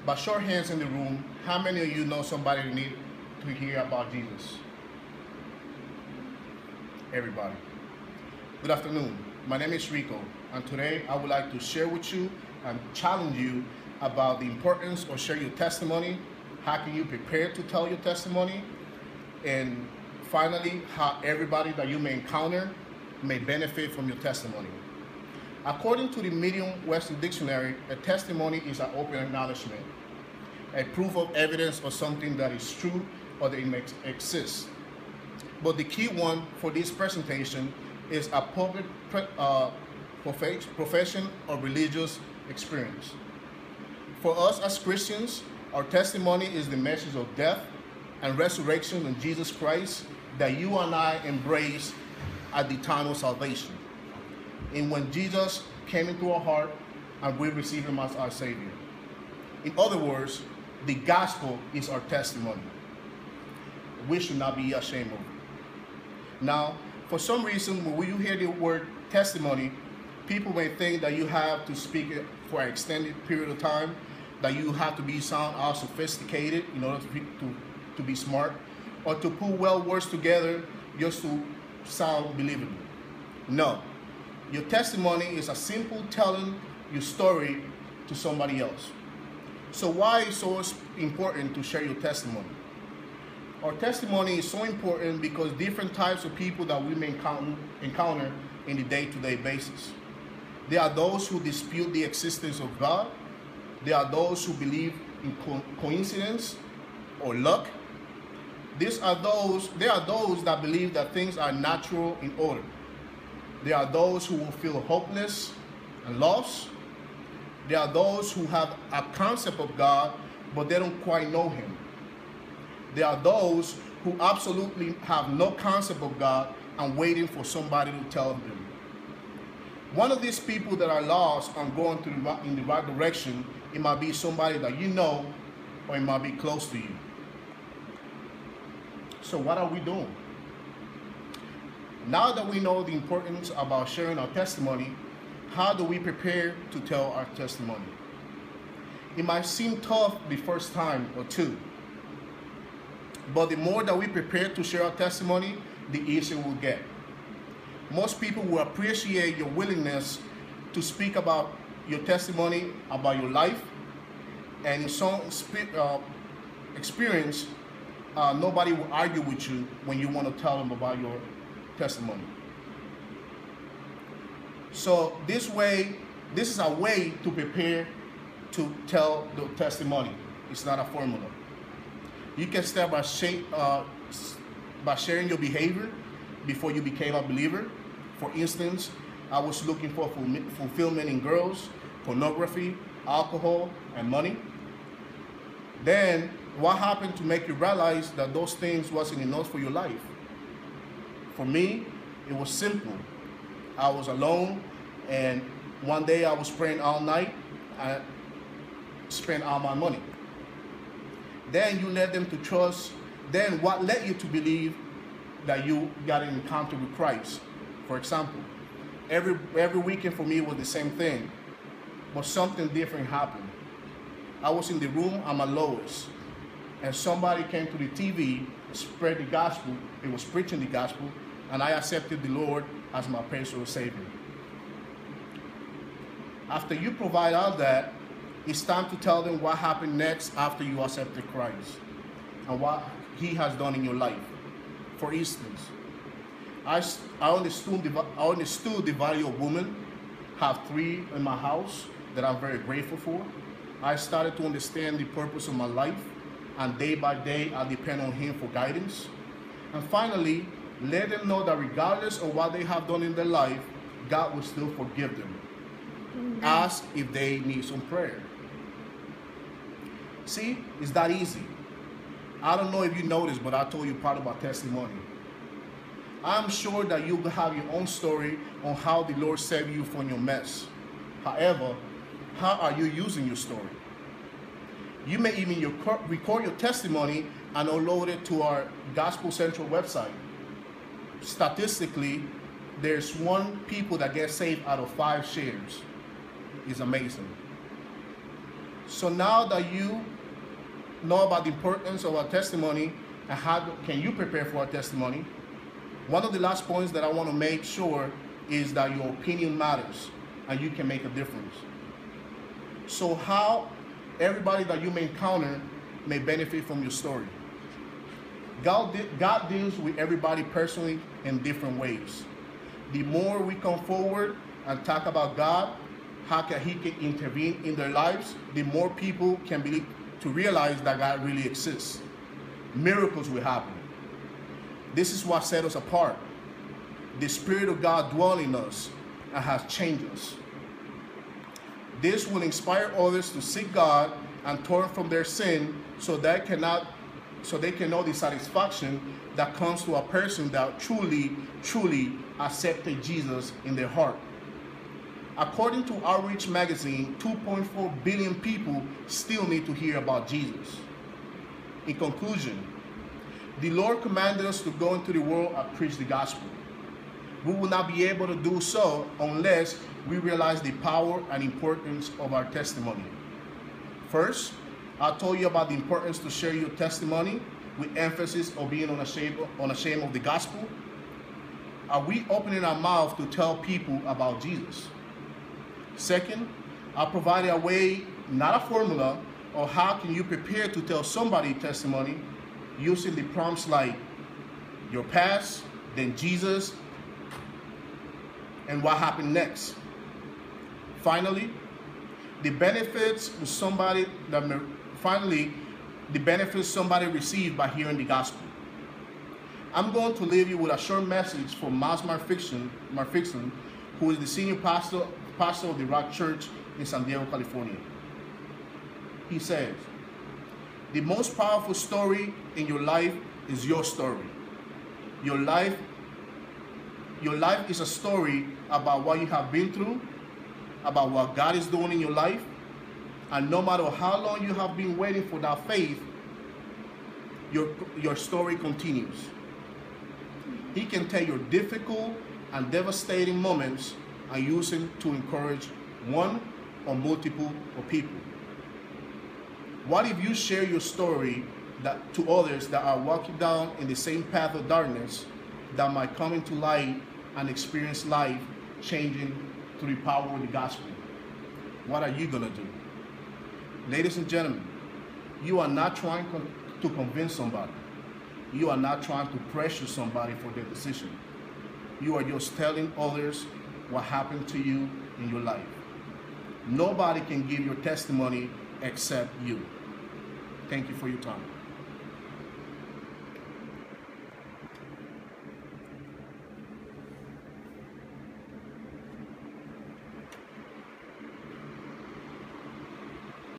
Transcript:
By short hands in the room, how many of you know somebody who need to hear about Jesus? Everybody. Good afternoon. My name is Rico, and today I would like to share with you and challenge you about the importance of sharing your testimony. How can you prepare to tell your testimony? And finally, how everybody that you may encounter may benefit from your testimony. According to the Merriam-Webster Dictionary, a testimony is an open acknowledgement, a proof of evidence of something that is true or that it may exist. But the key one for this presentation is a public profession or religious experience. For us as Christians, our testimony is the message of death and resurrection of Jesus Christ that you and I embrace at the time of salvation. And when Jesus came into our heart and we received him as our Savior. In other words, the gospel is our testimony. We should not be ashamed of it. Now, for some reason, when you hear the word testimony, people may think that you have to speak it for an extended period of time, that you have to sound all sophisticated in order to be smart, or to put well words together just to sound believable. No. Your testimony is a simple telling your story to somebody else. So why is it so important to share your testimony? Our testimony is so important because different types of people that we may encounter in the day-to-day basis. There are those who dispute the existence of God. There are those who believe in coincidence or luck. There are those that believe that things are natural in order. There are those who will feel hopeless and lost. There are those who have a concept of God, but they don't quite know him. There are those who absolutely have no concept of God and waiting for somebody to tell them. One of these people that are lost and going in the right direction, it might be somebody that you know, or it might be close to you. So what are we doing? Now that we know the importance about sharing our testimony, how do we prepare to tell our testimony? It might seem tough the first time or two, but the more that we prepare to share our testimony, the easier we'll get. Most people will appreciate your willingness to speak about your testimony, about your life, and in some experience, nobody will argue with you when you want to tell them about your testimony. So this is a way to prepare to tell the testimony. It's not a formula. You can start by sharing your behavior before you became a believer. For instance, I was looking for fulfillment in girls, pornography, alcohol, and money. Then, what happened to make you realize that those things wasn't enough for your life? For me, it was simple. I was alone, and one day I was praying all night. I spent all my money. Then you led them to trust. Then what led you to believe that you got an encounter with Christ? For example, every weekend for me was the same thing, but something different happened. I was in the room at my lowest, and somebody came to the TV, spread the gospel. It was preaching the gospel, and I accepted the Lord as my personal Savior. After you provide all that, it's time to tell them what happened next after you accepted Christ and what he has done in your life. For instance, I understood the value of women. Have 3 in my house that I'm very grateful for. I started to understand the purpose of my life, and day by day I depend on him for guidance. And finally, let them know that regardless of what they have done in their life, God will still forgive them. Ask if they need some prayer. See, it's that easy. I don't know if you noticed, but I told you part of my testimony. I'm sure that you will have your own story on how the Lord saved you from your mess. However, how are you using your story? You may even record your testimony and upload it to our Gospel Central website. Statistically, there's 1 people that get saved out of 5 shares. It's amazing. So now that you know about the importance of our testimony and how can you prepare for our testimony, one of the last points that I want to make sure is that your opinion matters and you can make a difference. So how everybody that you may encounter may benefit from your story. God deals with everybody personally in different ways. The more we come forward and talk about God, how He can intervene in their lives, the more people can begin to realize that God really exists. Miracles will happen. This is what set us apart. The Spirit of God dwells in us and has changed us. This will inspire others to seek God and turn from their sin so they can know the satisfaction that comes to a person that truly accepted Jesus in their heart. According to Outreach Magazine, 2.4 billion people still need to hear about Jesus. In conclusion, the Lord commanded us to go into the world and preach the gospel. We will not be able to do so unless we realize the power and importance of our testimony. First, I told you about the importance to share your testimony with emphasis of being unashamed of the gospel. Are we opening our mouth to tell people about Jesus? Second, I provided a way, not a formula, of how can you prepare to tell somebody testimony using the prompts like your past, then Jesus, and what happened next. Finally, the benefits somebody received by hearing the gospel. I'm going to leave you with a short message from Miles Marfiction, who is the senior pastor of the Rock Church in San Diego, California. He says, "The most powerful story in your life is your story. Your life is a story about what you have been through, about what God is doing in your life, and no matter how long you have been waiting for that faith, your story continues. He can take your difficult and devastating moments and use them to encourage one or multiple people. What if you share your story to others that are walking down in the same path of darkness that might come into light and experience life changing through the power of the gospel? What are you going to do? Ladies and gentlemen, you are not trying to convince somebody. You are not trying to pressure somebody for their decision. You are just telling others what happened to you in your life. Nobody can give your testimony except you. Thank you for your time.